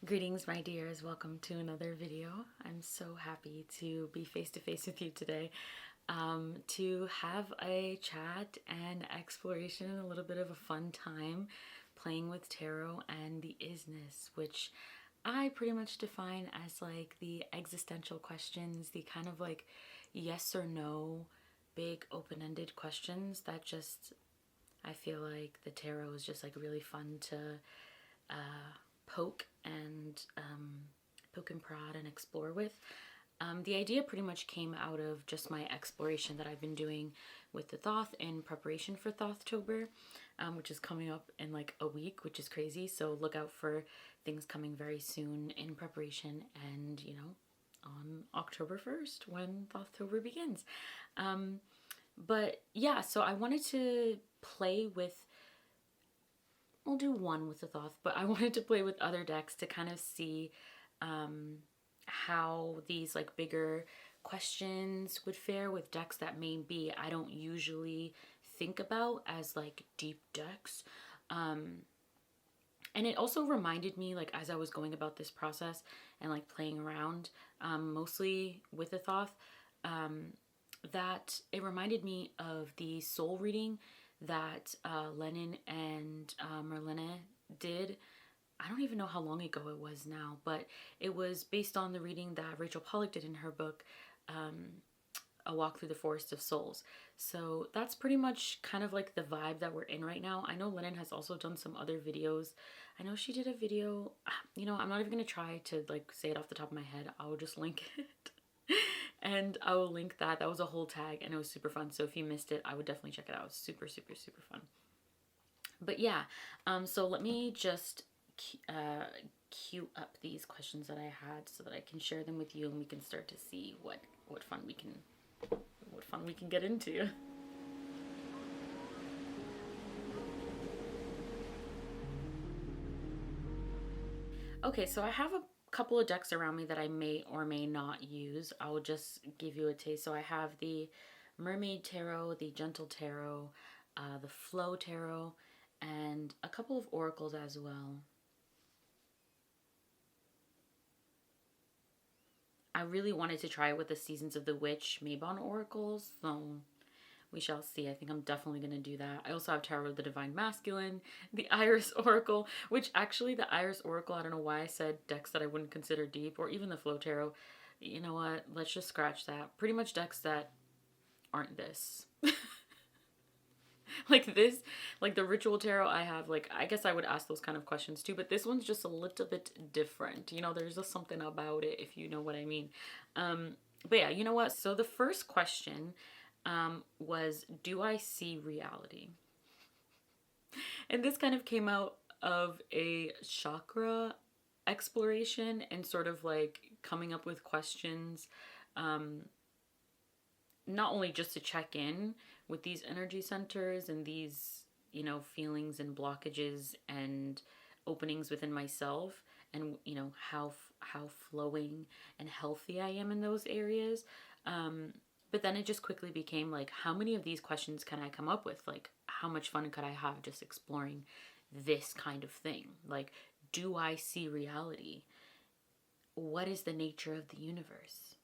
Greetings, my dears. Welcome to another video. I'm so happy to be face to face with you today, to have a chat and exploration and a little bit of a fun time playing with tarot and the isness, which I pretty much define as like the existential questions, the kind of like yes or no, big open-ended questions that just, I feel like the tarot is just like really fun to poke and prod and explore with. The idea pretty much came out of just my exploration that I've been doing with the Thoth in preparation for Thothtober, which is coming up in like a week, which is crazy. So look out for things coming very soon in preparation and, you know, on October 1st when Thothtober begins. But yeah, so I wanted to play with, I'll do one with the Thoth, but I wanted to play with other decks to kind of see how these like bigger questions would fare with decks that maybe I don't usually think about as like deep decks. And it also reminded me, like, as I was going about this process and like playing around, mostly with the Thoth, that it reminded me of the soul reading that Lennon and Merlina did. I don't even know how long ago it was now, but it was based on the reading that Rachel Pollack did in her book, A Walk Through the Forest of Souls. So that's pretty much kind of like the vibe that we're in right now. I know Lennon has also done some other videos. I know she did a video, you know, I'm not even going to try to like say it off the top of my head. I'll just link it. And I will link that. That was a whole tag and it was super fun. So if you missed it, I would definitely check it out. It was super, super, super fun. But yeah, so let me just queue up these questions that I had so that I can share them with you and we can start to see what fun we can get into. Okay, so I have a couple of decks around me that I may or may not use. I'll just give you a taste. So I have the Mermaid Tarot, the Gentle Tarot, the Flow Tarot, and a couple of oracles as well. I really wanted to try it with the Seasons of the Witch Mabon oracles, so we shall see. I think I'm definitely going to do that. I also have Tarot of the Divine Masculine, the Iris Oracle, which actually the Iris Oracle, I don't know why I said decks that I wouldn't consider deep, or even the Flow Tarot. You know what? Let's just scratch that. Pretty much decks that aren't this. Like this, like the Ritual Tarot I have, like, I guess I would ask those kind of questions too, but this one's just a little bit different. You know, there's just something about it, if you know what I mean. But yeah, you know what? So the first question was, do I see reality? And this kind of came out of a chakra exploration and sort of like coming up with questions, not only just to check in with these energy centers and these, you know, feelings and blockages and openings within myself, and, you know, how flowing and healthy I am in those areas. But then it just quickly became like, how many of these questions can I come up with? Like, how much fun could I have just exploring this kind of thing? Like, do I see reality? What is the nature of the universe?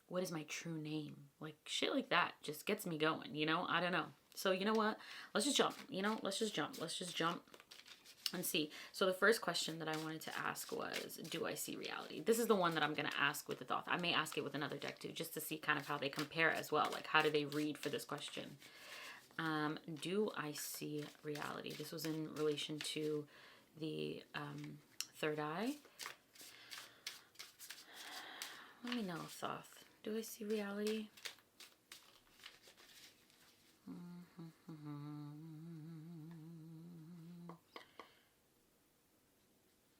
What is my true name? Like, shit like that just gets me going, you know? I don't know. So, you know what? Let's just jump, you know? Let's just jump and see. So the first question that I wanted to ask was, do I see reality? This is the one that I'm going to ask with the Thoth. I may ask it with another deck too, just to see kind of how they compare as well. Like, how do they read for this question? Do I see reality? This was in relation to the third eye. Let me know, Thoth. Do I see reality?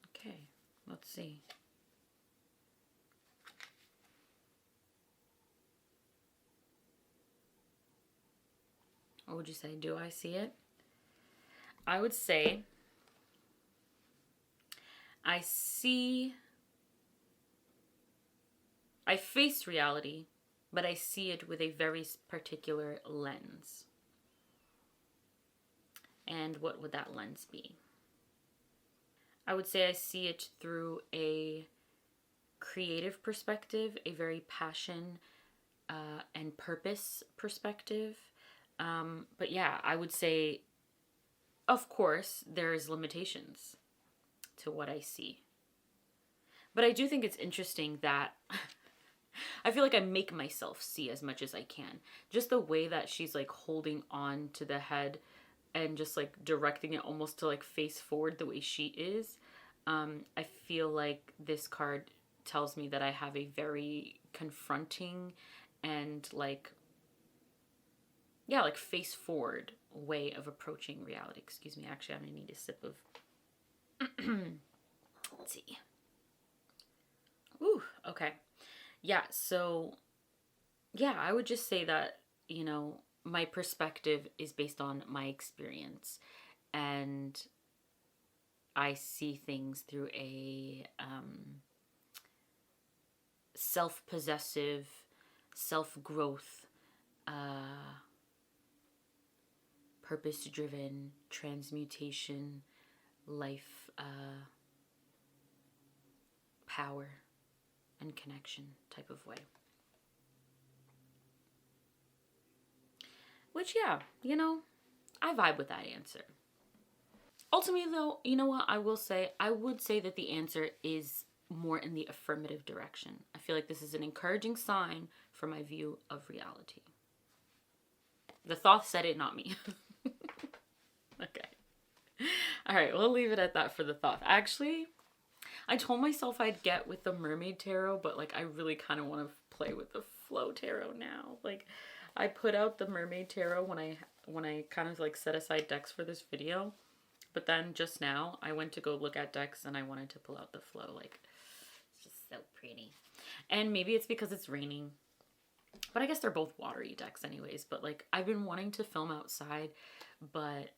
Okay, let's see. What would you say? Do I see it? I would say I face reality, but I see it with a very particular lens. And what would that lens be? I would say I see it through a creative perspective, a very passion and purpose perspective. But yeah, I would say, of course, there's limitations to what I see. But I do think it's interesting that I feel like I make myself see as much as I can. Just the way that she's like holding on to the head and just like directing it almost to like face forward the way she is. I feel like this card tells me that I have a very confronting and like, yeah, like face forward way of approaching reality. Excuse me, actually, I'm gonna need a sip of tea. Ooh, okay. Yeah, so yeah, I would just say that, my perspective is based on my experience, and I see things through a self-possessive, self-growth, purpose-driven, transmutation, life, power, and connection type of way. Which, yeah, I vibe with that answer. Ultimately, though, you know what? I would say that the answer is more in the affirmative direction. I feel like this is an encouraging sign for my view of reality. The Thoth said it, not me. Okay. All right, we'll leave it at that for the Thoth. Actually, I told myself I'd get with the Mermaid Tarot, but like I really kind of want to play with the Flow Tarot now. Like I put out the Mermaid Tarot when I kind of like set aside decks for this video. But then just now I went to go look at decks and I wanted to pull out the Flow. Like, it's just so pretty. And maybe it's because it's raining. But I guess they're both watery decks anyways. But like I've been wanting to film outside, but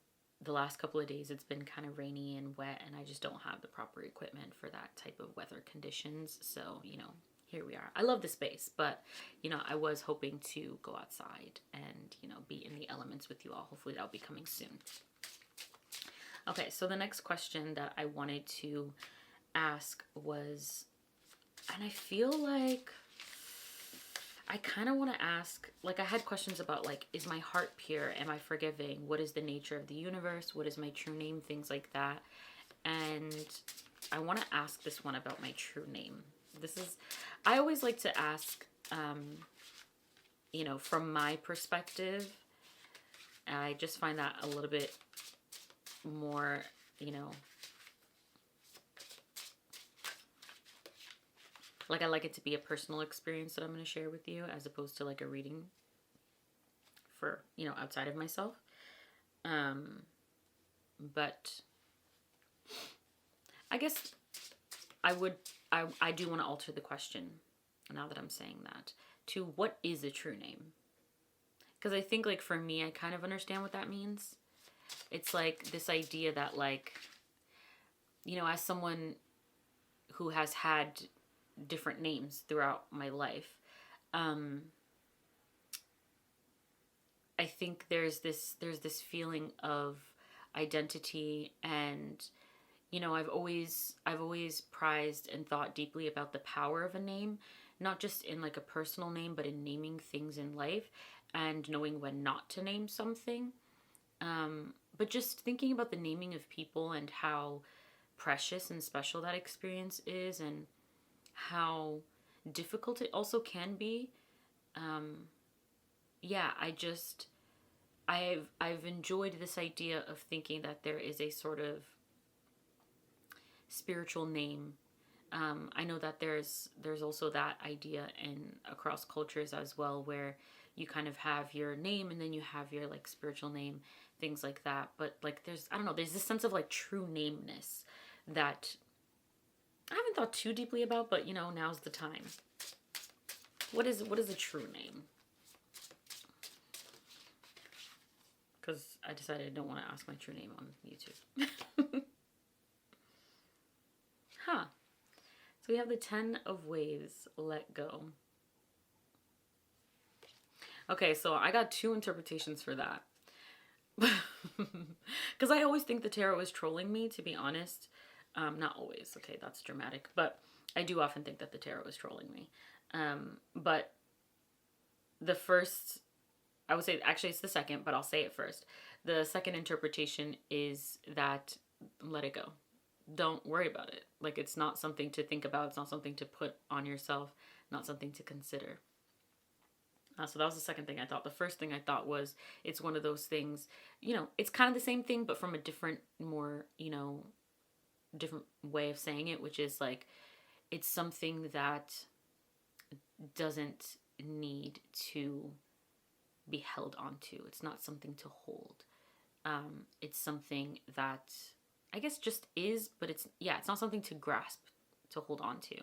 the last couple of days it's been kind of rainy and wet and I just don't have the proper equipment for that type of weather conditions. So, here we are. I love the space, but, I was hoping to go outside and, be in the elements with you all. Hopefully that'll be coming soon. Okay, so the next question that I wanted to ask was, and I feel like I kind of want to ask, like I had questions about like, is my heart pure? Am I forgiving? What is the nature of the universe? What is my true name? Things like that. And I want to ask this one about my true name. I always like to ask, from my perspective. I just find that a little bit more, like I like it to be a personal experience that I'm going to share with you as opposed to like a reading for, outside of myself. But I guess I do want to alter the question now that I'm saying that to what is a true name? Because I think like for me, I kind of understand what that means. It's like this idea that like, as someone who has had different names throughout my life, I think there's this feeling of identity and, I've always prized and thought deeply about the power of a name, not just in like a personal name, but in naming things in life and knowing when not to name something. But just thinking about the naming of people and how precious and special that experience is and how difficult it also can be. Yeah, I've enjoyed this idea of thinking that there is a sort of spiritual name. I know that there's also that idea in across cultures as well, where you kind of have your name and then you have your like spiritual name, things like that. But like there's this sense of like true nameness that I haven't thought too deeply about, but now's the time. What is a true name? Because I decided I don't want to ask my true name on YouTube. Huh. So we have the 10 of Waves, let go. Okay, so I got two interpretations for that. Because I always think the tarot is trolling me, to be honest. Not always, okay, that's dramatic, but I do often think that the tarot is trolling me. But the first, I would say, actually, it's the second, but I'll say it first. The second interpretation is that let it go. Don't worry about it. Like, it's not something to think about. It's not something to put on yourself, not something to consider. So that was the second thing I thought. The first thing I thought was it's one of those things, it's kind of the same thing, but from a different, more, different way of saying it, which is like, it's something that doesn't need to be held onto. It's not something to hold. It's something that I guess just is, but it's not something to grasp, to hold on to.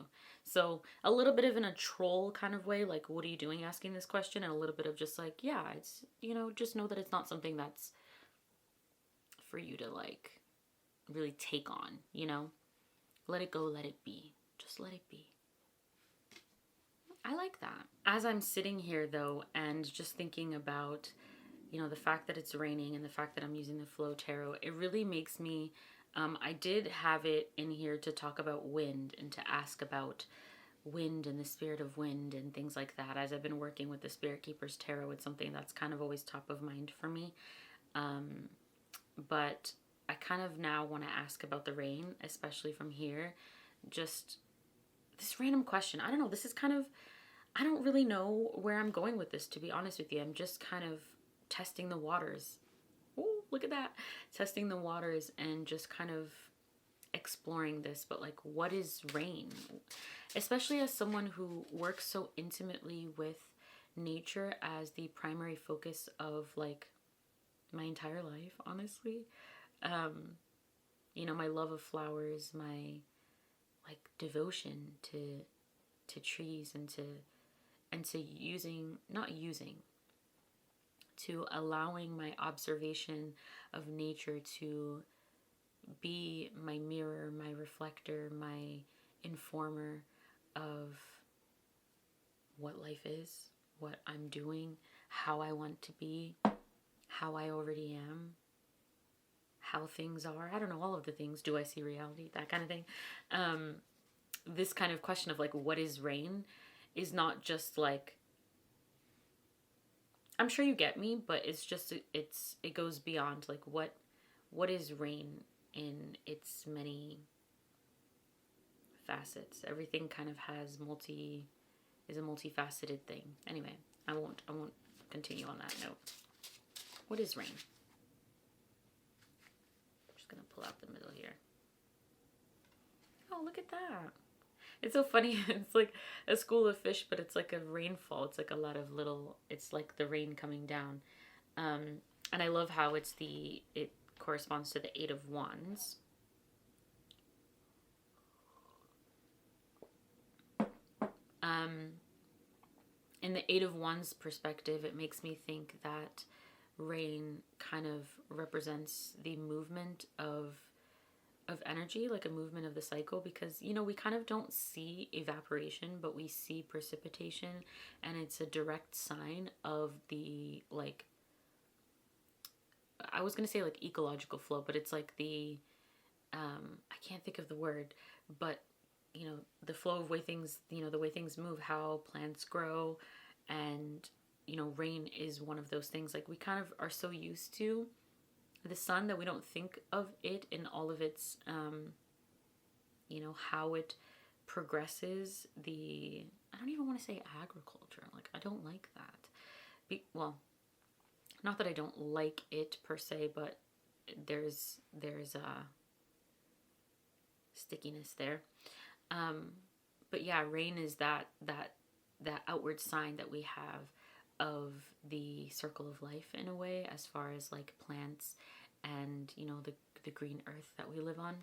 So a little bit of in a troll kind of way, like, what are you doing asking this question? And a little bit of just like, it's, just know that it's not something that's for you to like really take on, let it go, let it be, just let it be. I like that. As I'm sitting here though, and just thinking about, the fact that it's raining and the fact that I'm using the Flow Tarot, it really makes me, I did have it in here to talk about wind and to ask about wind and the spirit of wind and things like that. As I've been working with the Spirit Keepers Tarot, it's something that's kind of always top of mind for me. But I kind of now want to ask about the rain, especially from here. Just this random question. I don't know. This is kind of, I don't really know where I'm going with this, to be honest with you. I'm just kind of testing the waters. Oh, look at that. Testing the waters and just kind of exploring this. But like, what is rain? Especially as someone who works so intimately with nature as the primary focus of like my entire life, honestly. My love of flowers, my like devotion to trees and to allowing my observation of nature to be my mirror, my reflector, my informer of what life is, what I'm doing, how I want to be, how I already am, how things are. I don't know, all of the things. Do I see reality? That kind of thing. This kind of question of like, what is rain, is not just like, I'm sure you get me, but it's just, it goes beyond like, what is rain in its many facets. Everything kind of is a multifaceted thing. Anyway, I won't continue on that note. What is rain? I'm just gonna pull out the middle here. Oh, look at that. It's so funny. It's like a school of fish, but it's like a rainfall. It's like a lot of little, it's like the rain coming down. And I love how it corresponds to the Eight of Wands. In the Eight of Wands perspective, it makes me think that rain kind of represents the movement of energy, like a movement of the cycle, because we kind of don't see evaporation, but we see precipitation, and it's a direct sign of the, like, I was gonna say like ecological flow, but it's like the I can't think of the word, but the flow of way things, the way things move, how plants grow. And rain is one of those things. Like, we kind of are so used to the sun that we don't think of it in all of its how it progresses the, I don't even want to say agriculture, like, I don't like that. Well, not that I don't like it per se, but there's a stickiness there. But yeah, rain is that outward sign that we have of the circle of life, in a way, as far as like plants and the green earth that we live on.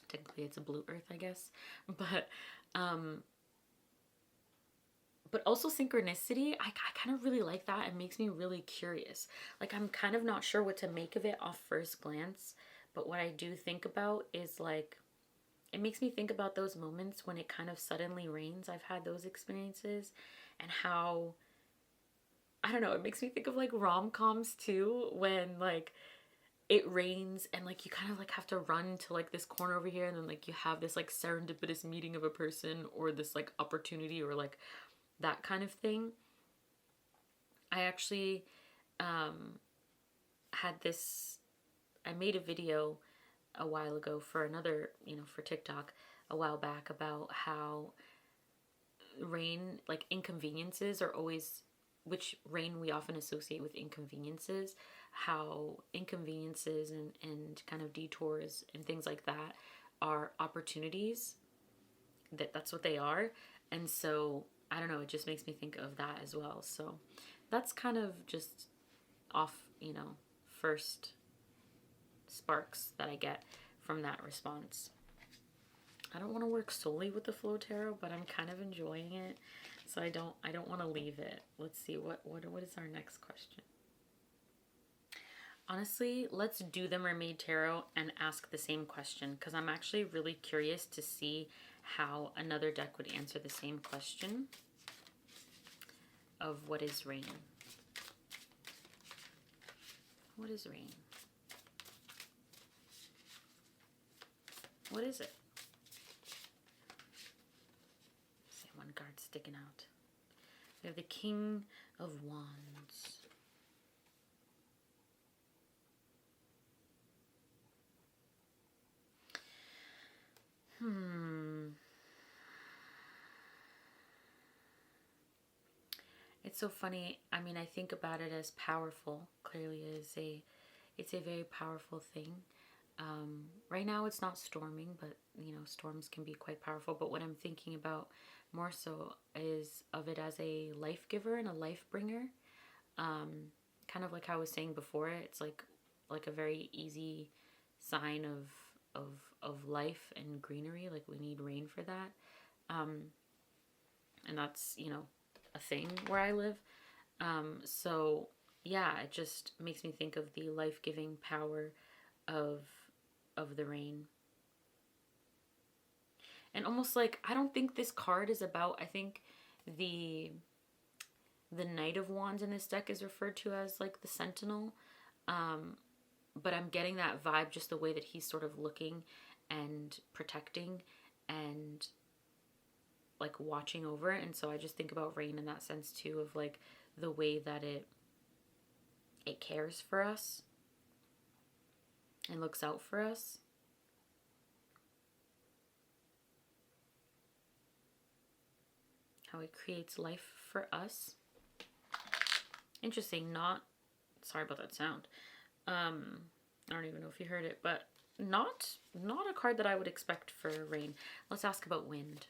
Technically it's a blue earth, I guess, but also synchronicity. I kind of really like that. It makes me really curious. Like, I'm kind of not sure what to make of it off first glance, but what I do think about is like, it makes me think about those moments when it kind of suddenly rains. I've had those experiences, and how, I don't know, it makes me think of like rom-coms too, when like it rains and like you kind of like have to run to like this corner over here, and then like you have this like serendipitous meeting of a person or this like opportunity or like that kind of thing. I actually had this, I made a video a while ago for another, for TikTok a while back about how rain, like inconveniences are always, which rain we often associate with inconveniences, how inconveniences and kind of detours and things like that are opportunities, that's what they are. And so I don't know, it just makes me think of that as well. So that's kind of just off, first sparks that I get from that response. I don't want to work solely with the Flow Tarot, but I'm kind of enjoying it, so I don't want to leave it. Let's see what is our next question. Honestly, let's do the Mermaid Tarot and ask the same question, because I'm actually really curious to see how another deck would answer the same question of what is rain. What is rain? What is it? See, one card sticking out. We have the King of Wands. It's so funny. I mean, I think about it as powerful. Clearly, it's a very powerful thing. Right now, it's not storming, but storms can be quite powerful. But what I'm thinking about more so is of it as a life giver and a life bringer. Kind of like how I was saying before, it's like a very easy sign of life and greenery. Like we need rain for that, and that's a thing where I live. So yeah, it just makes me think of the life-giving power of the rain. And almost like, I don't think this card is about, I think the Knight of Wands in this deck is referred to as like the Sentinel. But I'm getting that vibe just the way that he's sort of looking and protecting and like watching over it. And so I just think about rain in that sense too, of like the way that it cares for us and looks out for us. How it creates life for us. Interesting. Sorry about that sound. I don't even know if you heard it, but not a card that I would expect for rain. Let's ask about wind.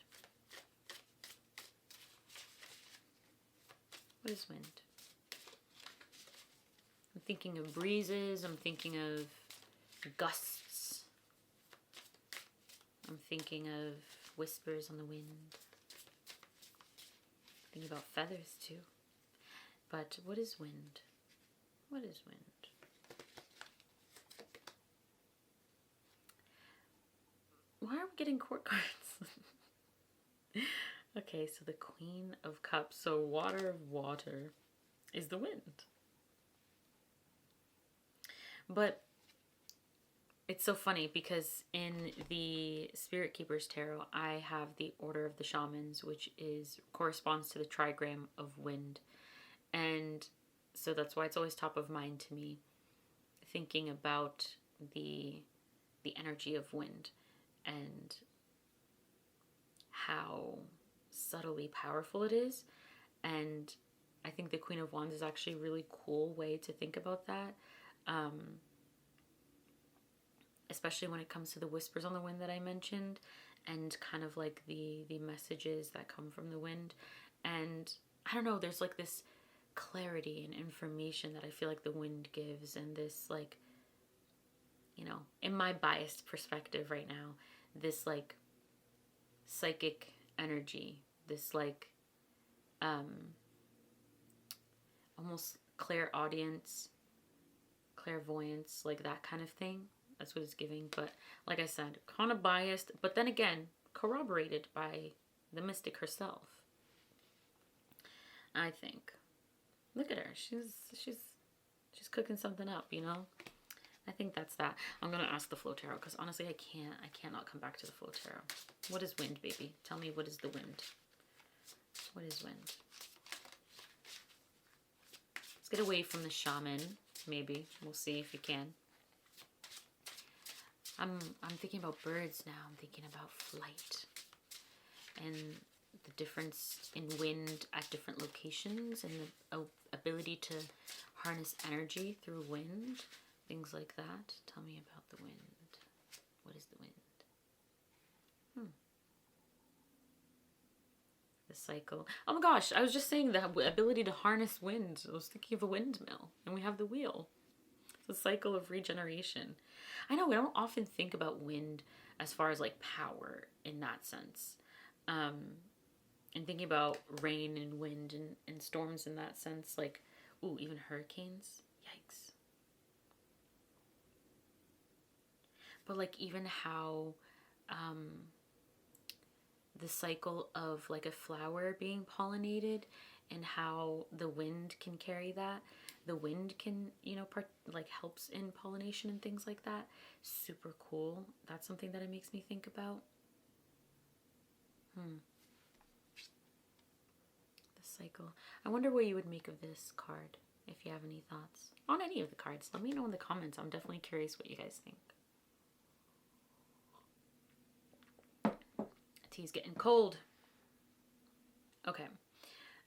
What is wind? I'm thinking of breezes. I'm thinking of gusts. I'm thinking of whispers on the wind. Thinking about feathers too. But what is wind? What is wind? Why are we getting court cards? Okay, so the Queen of Cups. So water is the wind. But it's so funny because in the Spirit Keepers Tarot, I have the Order of the Shamans, which corresponds to the trigram of wind. And so that's why it's always top of mind to me, thinking about the energy of wind and how subtly powerful it is. And I think the Queen of Wands is actually a really cool way to think about that. Especially when it comes to the whispers on the wind that I mentioned, and kind of like the messages that come from the wind. And I don't know, there's like this clarity and information that I feel like the wind gives, and this like, in my biased perspective right now, this like psychic energy, this like almost clairaudience, clairvoyance, like that kind of thing. That's what it's giving. But like I said, kind of biased, but then again, corroborated by the mystic herself, I think. Look at her. She's cooking something up, I think that's that. I'm gonna ask the Flow Tarot because honestly, I cannot come back to the Flow Tarot. What is wind, baby? Tell me, what is the wind? What is wind? Let's get away from the shaman. Maybe we'll see if you can. I'm thinking about birds now. I'm thinking about flight and the difference in wind at different locations and the ability to harness energy through wind. Things like that. Tell me about the wind. What is the wind? The cycle. Oh my gosh, I was just saying the ability to harness wind. I was thinking of a windmill. And we have the wheel. It's a cycle of regeneration. I know we don't often think about wind as far as like power in that sense. And thinking about rain and wind and storms in that sense. Like, ooh, even hurricanes. Yikes. But like even how the cycle of like a flower being pollinated and how the wind can carry that. The wind can, you know, like helps in pollination and things like that. Super cool. That's something that it makes me think about. The cycle. I wonder what you would make of this card if you have any thoughts on any of the cards. Let me know in the comments. I'm definitely curious what you guys think. Tea's getting cold. Okay.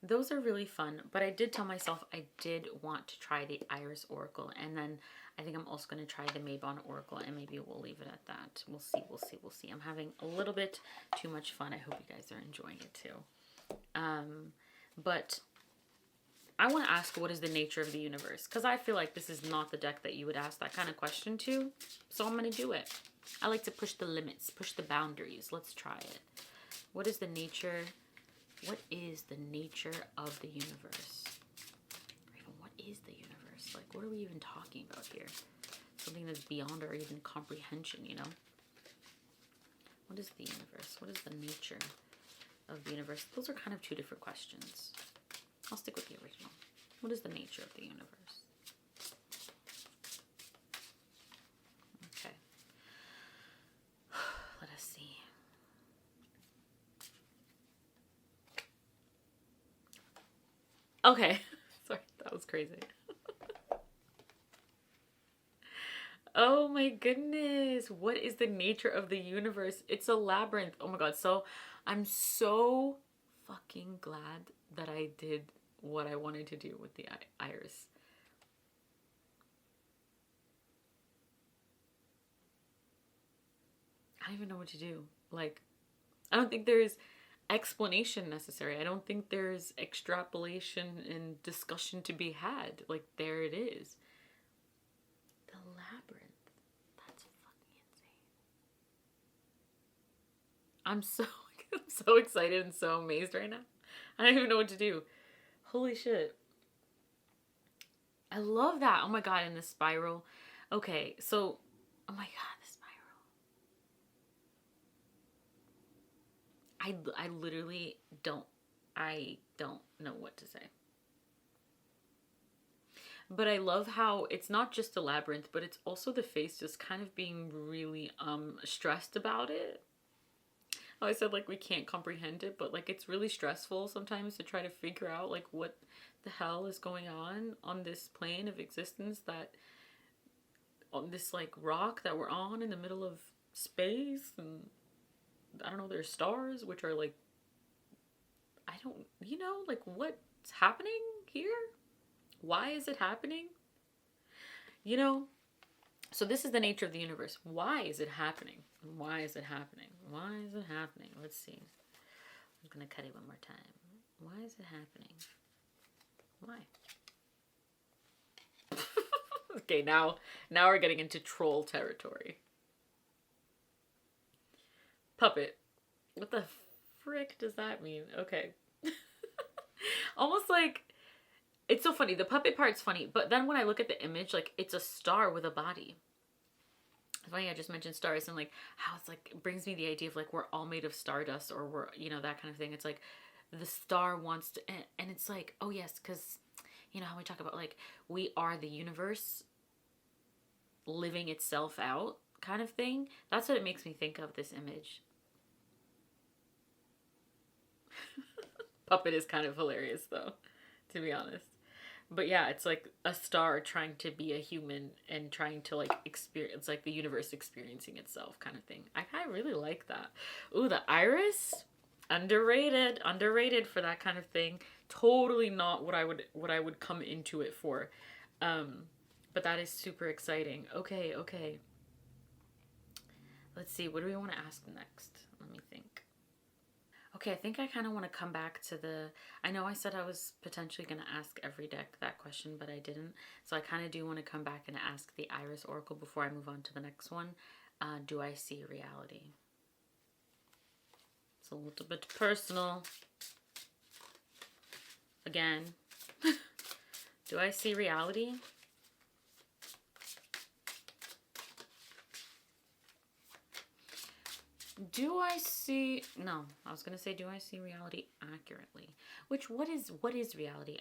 Those are really fun, but I did tell myself I did want to try the Iris Oracle, and then I think I'm also going to try the Mabon Oracle, and maybe we'll leave it at that. We'll see, we'll see, we'll see. I'm having a little bit too much fun. I hope you guys are enjoying it too. But I want to ask, what is the nature of the universe? Because I feel like this is not the deck that you would ask that kind of question to, so I'm going to do it. I like to push the limits, push the boundaries. Let's try it. What is the nature? What is the nature of the universe? Or even what is the universe? Like, what are we even talking about here? Something that's beyond our even comprehension, you know? What is the universe? What is the nature of the universe? Those are kind of two different questions. I'll stick with the original. What is the nature of the universe? Okay. Let us see. Okay. Sorry, that was crazy. Oh my goodness. What is the nature of the universe? It's a labyrinth. Oh my god. So I'm so fucking glad that I did what I wanted to do with the iris. I don't even know what to do. Like, I don't think there's explanation necessary. I don't think there's extrapolation and discussion to be had. Like, there it is. The labyrinth. That's fucking insane. I'm so excited and so amazed right now. I don't even know what to do. Holy shit. I love that. Oh my god, in the spiral. Okay, so, oh my god, the spiral. I literally don't know what to say. But I love how it's not just a labyrinth, but it's also the face just kind of being really stressed about it. I said, like, we can't comprehend it, but like it's really stressful sometimes to try to figure out like what the hell is going on this plane of existence, that on this like rock that we're on in the middle of space. And I don't know, there's stars which are like, I don't, you know, like what's happening here? Why is it happening? You know, so this is the nature of the universe. Why is it happening? Why is it happening? Why is it happening? Let's see. I'm going to cut it one more time. Why is it happening? Why? Okay, now we're getting into troll territory. Puppet. What the frick does that mean? Okay. Almost like, it's so funny. The puppet part's funny, but then when I look at the image, like, it's a star with a body. It's funny I just mentioned stars and like how it's like, it brings me the idea of like we're all made of stardust, or we're, you know, that kind of thing. It's like the star wants to, and it's like, oh yes, because you know how we talk about like we are the universe. living itself out kind of thing. That's what it makes me think of, this image. Puppet is kind of hilarious though, to be honest. But yeah, it's like a star trying to be a human and trying to like experience, like the universe experiencing itself kind of thing. I really like that. Ooh, the iris, underrated for that kind of thing. Totally not what I would come into it for. But that is super exciting. Okay. Let's see, what do we want to ask next? Let me think. Okay, I think I kind of want to come back to I know I said I was potentially going to ask every deck that question, but I didn't. So I kind of do want to come back and ask the Iris Oracle before I move on to the next one. Do I see reality? It's a little bit personal. Again, do I see reality? Do I see... No, I was going to say, do I see reality accurately? Which, what is reality?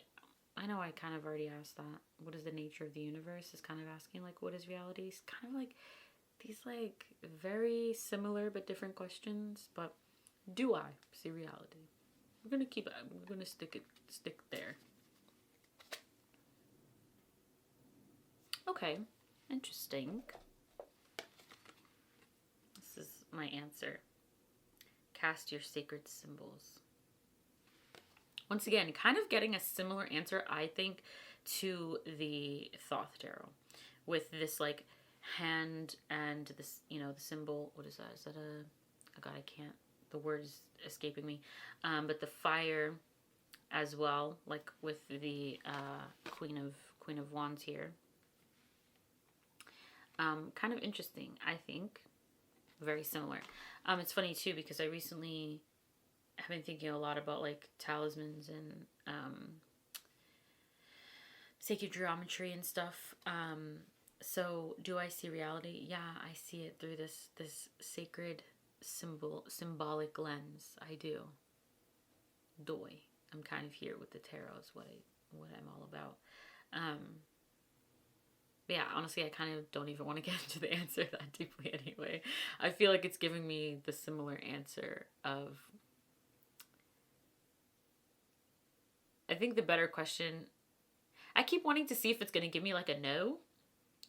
I know I kind of already asked that. What is the nature of the universe? Is kind of asking, like, what is reality? It's kind of like these, like, very similar but different questions. But do I see reality? We're going to keep it. We're going to stick there. Okay, interesting. This is my answer. Cast your sacred symbols. Once again, kind of getting a similar answer, I think, to the Thoth Tarot. With this, like, hand and this, you know, the symbol. What is that? Is that a... Oh God, I can't... The word is escaping me. But the fire as well, like with the Queen of Wands here. Kind of interesting, I think. Very similar. It's funny too because I recently have been thinking a lot about like talismans and sacred geometry and stuff. So do I see reality? Yeah, I see it through this sacred symbolic lens. I do. Doy. I'm kind of here with the tarot is what I'm all about. Yeah, honestly, I kind of don't even want to get into the answer that deeply anyway. I feel like it's giving me the similar answer of... I think the better question... I keep wanting to see if it's going to give me like a no,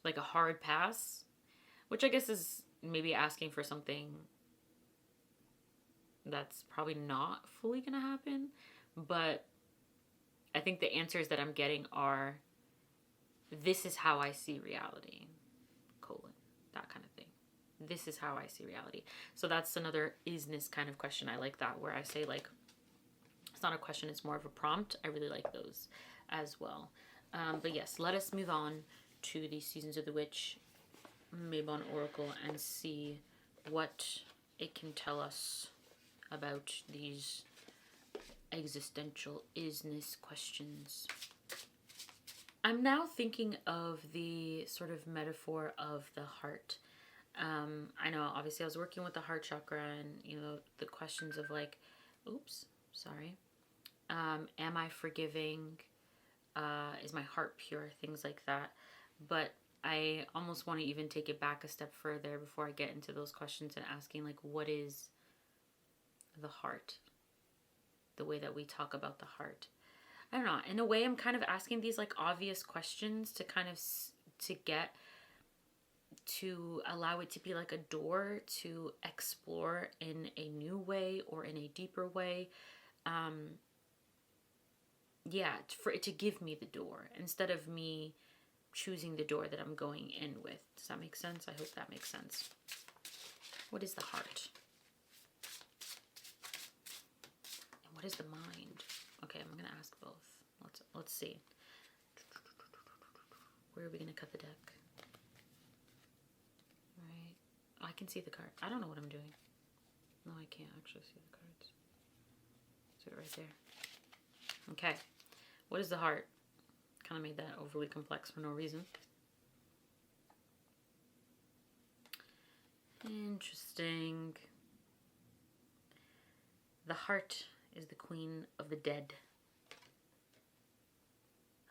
like a hard pass, which I guess is maybe asking for something that's probably not fully going to happen. But I think the answers that I'm getting are... This is how I see reality, that kind of thing. This is how I see reality. So that's another isness kind of question. I like that, where I say, like, it's not a question, it's more of a prompt. I really like those as well. But yes, let us move on to the Seasons of the Witch Mabon Oracle and see what it can tell us about these existential isness questions. I'm now thinking of the sort of metaphor of the heart. I know, obviously, I was working with the heart chakra and, you know, the questions of like, oops, sorry. Am I forgiving? Is my heart pure? Things like that. But I almost want to even take it back a step further before I get into those questions and asking, like, what is the heart? The way that we talk about the heart. I don't know. In a way, I'm kind of asking these like obvious questions to kind of to allow it to be like a door to explore in a new way or in a deeper way. Yeah, for it to give me the door instead of me choosing the door that I'm going in with. Does that make sense? I hope that makes sense. What is the heart? And what is the mind? Okay, I'm gonna ask both. Let's see. Where are we gonna cut the deck? Right. Oh, I can see the card. I don't know what I'm doing. No, I can't actually see the cards. See it right there. Okay. What is the heart? Kind of made that overly complex for no reason. Interesting. The heart is the queen of the dead.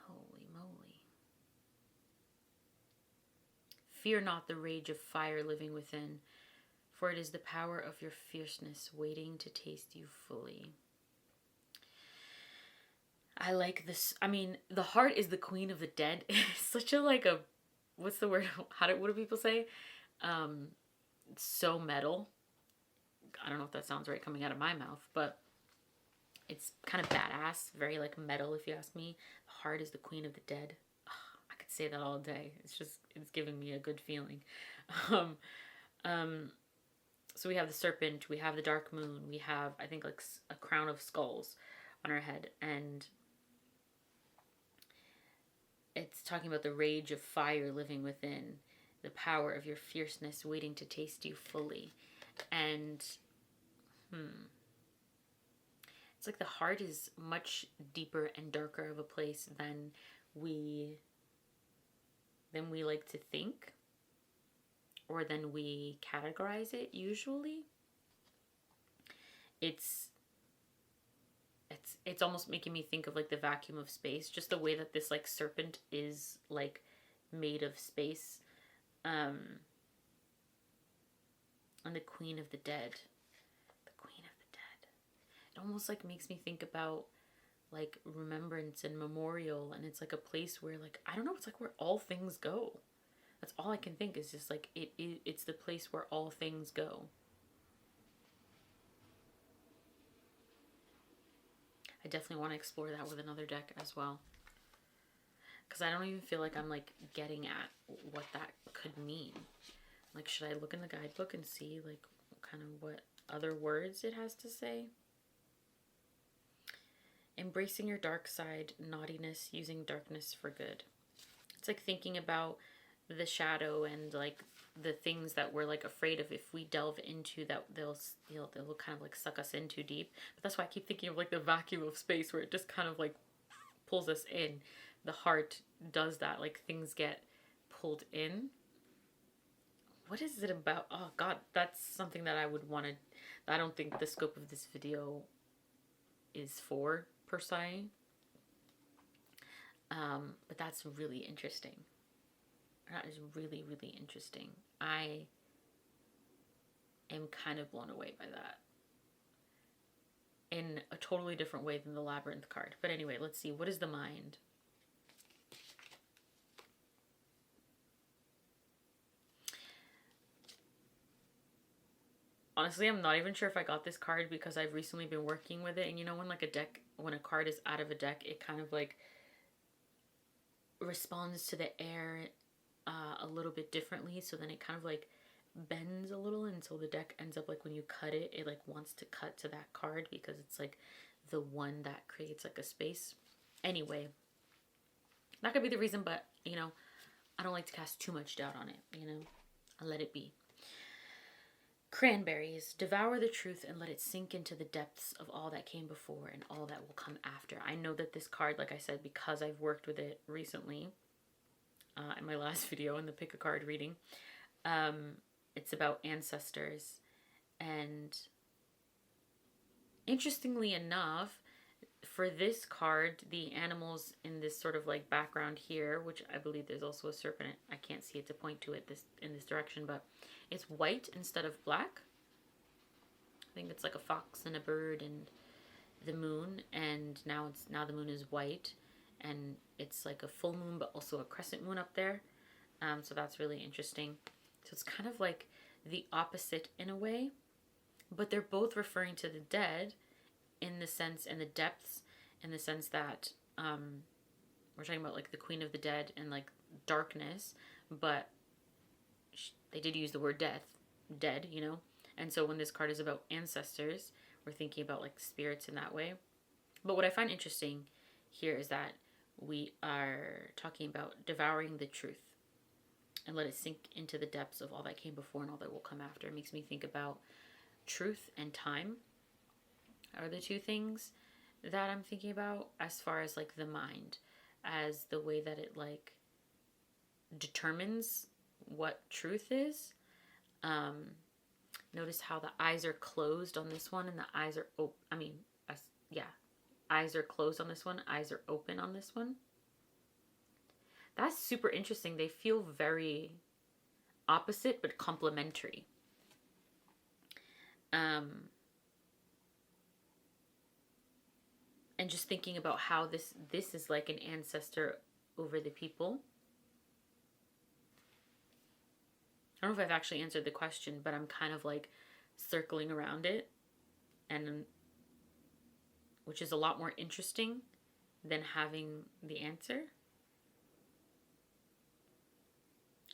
Holy moly. Fear not the rage of fire living within, for it is the power of your fierceness waiting to taste you fully. I like this. I mean, the heart is the queen of the dead. It's such a like a, what's the word? What do people say? So metal. I don't know if that sounds right coming out of my mouth, but it's kind of badass. Very like metal, if you ask me. The heart is the queen of the dead. Oh, I could say that all day. It's giving me a good feeling. Um, so we have the serpent, we have the dark moon, we have, I think, like a crown of skulls on our head, and it's talking about the rage of fire living within, the power of your fierceness waiting to taste you fully. And it's like the heart is much deeper and darker of a place than we like to think, or than we categorize it usually. It's almost making me think of like the vacuum of space, just the way that this like serpent is like made of space. And the queen of the dead. The queen of the dead. It almost like makes me think about like remembrance and memorial, and it's like a place where like, I don't know, it's like where all things go. That's all I can think is just like it's the place where all things go. I definitely want to explore that with another deck as well. Because I don't even feel like I'm like getting at what that could mean. Like, should I look in the guidebook and see like kind of what other words it has to say? Embracing your dark side, naughtiness, using darkness for good. It's like thinking about the shadow and like the things that we're like afraid of. If we delve into that, they'll kind of like suck us in too deep. But that's why I keep thinking of like the vacuum of space, where it just kind of like pulls us in. The heart does that, like things get pulled in. What is it about? Oh god, that's something that I would want to, I don't think the scope of this video is for per se, but that's really interesting. That is really, really interesting. I am kind of blown away by that in a totally different way than the Labyrinth card. But anyway, let's see. What is the mind? Honestly, I'm not even sure if I got this card because I've recently been working with it. And you know, when like when a card is out of a deck, it kind of like responds to the air a little bit differently. So then it kind of like bends a little, and so the deck ends up like when you cut it, it like wants to cut to that card because it's like the one that creates like a space. Anyway, that could be the reason, but you know, I don't like to cast too much doubt on it, you know. I let it be. Cranberries, devour the truth and let it sink into the depths of all that came before and all that will come after. I know that this card, like I said, because I've worked with it recently, in my last video in the pick a card reading, it's about ancestors. And interestingly enough, for this card, the animals in this sort of like background here, which I believe there's also a serpent, I can't see it to point to it in this direction, but it's white instead of black. I think it's like a fox and a bird and the moon, and now the moon is white, and it's like a full moon but also a crescent moon up there. So that's really interesting. So it's kind of like the opposite in a way, but they're both referring to the dead in the sense, and the depths in the sense that we're talking about like the queen of the dead and like darkness, but they did use the word dead, you know. And so when this card is about ancestors, we're thinking about like spirits in that way. But what I find interesting here is that we are talking about devouring the truth and let it sink into the depths of all that came before and all that will come after. It makes me think about truth and time are the two things that I'm thinking about as far as like the mind, as the way that it like determines what truth is. Notice how the eyes are closed on this one and the eyes are eyes are closed on this one, eyes are open on this one. That's super interesting. They feel very opposite but complementary. And just thinking about how this is like an ancestor over the people. I don't know if I've actually answered the question, but I'm kind of like circling around it, and which is a lot more interesting than having the answer.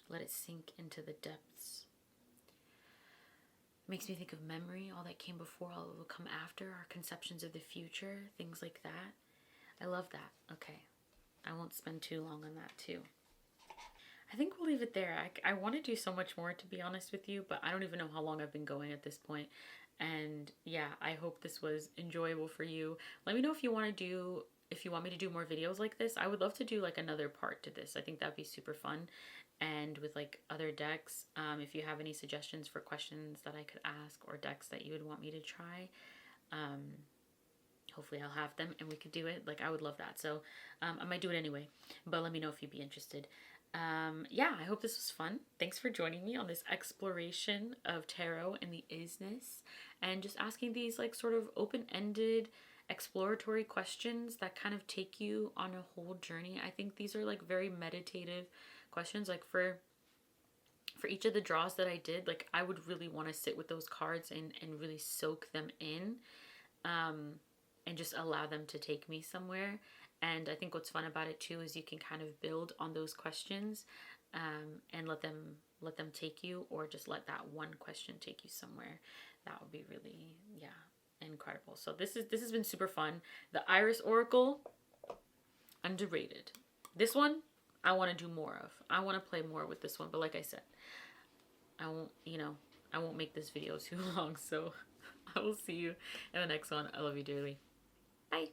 Let it sink into the depths. It makes me think of memory, all that came before, all that will come after, our conceptions of the future, things like that. I love that. Okay. I won't spend too long on that too. I think we'll leave it there. I want to do so much more, to be honest with you, but I don't even know how long I've been going at this point. And yeah, I hope this was enjoyable for you. Let me know if you want me to do more videos like this. I would love to do like another part to this. I think that'd be super fun. And with like other decks, if you have any suggestions for questions that I could ask or decks that you would want me to try, hopefully I'll have them and we could do it. Like, I would love that. So I might do it anyway, but let me know if you'd be interested. Yeah, I hope this was fun. Thanks for joining me on this exploration of tarot and the isness, and just asking these like sort of open-ended exploratory questions that kind of take you on a whole journey. I think these are like very meditative questions. Like for each of the draws that I did, like I would really want to sit with those cards and really soak them in, and just allow them to take me somewhere. And I think what's fun about it too is you can kind of build on those questions, and let them take you, or just let that one question take you somewhere. That would be really, yeah, incredible. So this has been super fun. The Iris Oracle, underrated. This one I want to do more of. I want to play more with this one, but like I said, I won't make this video too long. So I will see you in the next one. I love you dearly. Bye.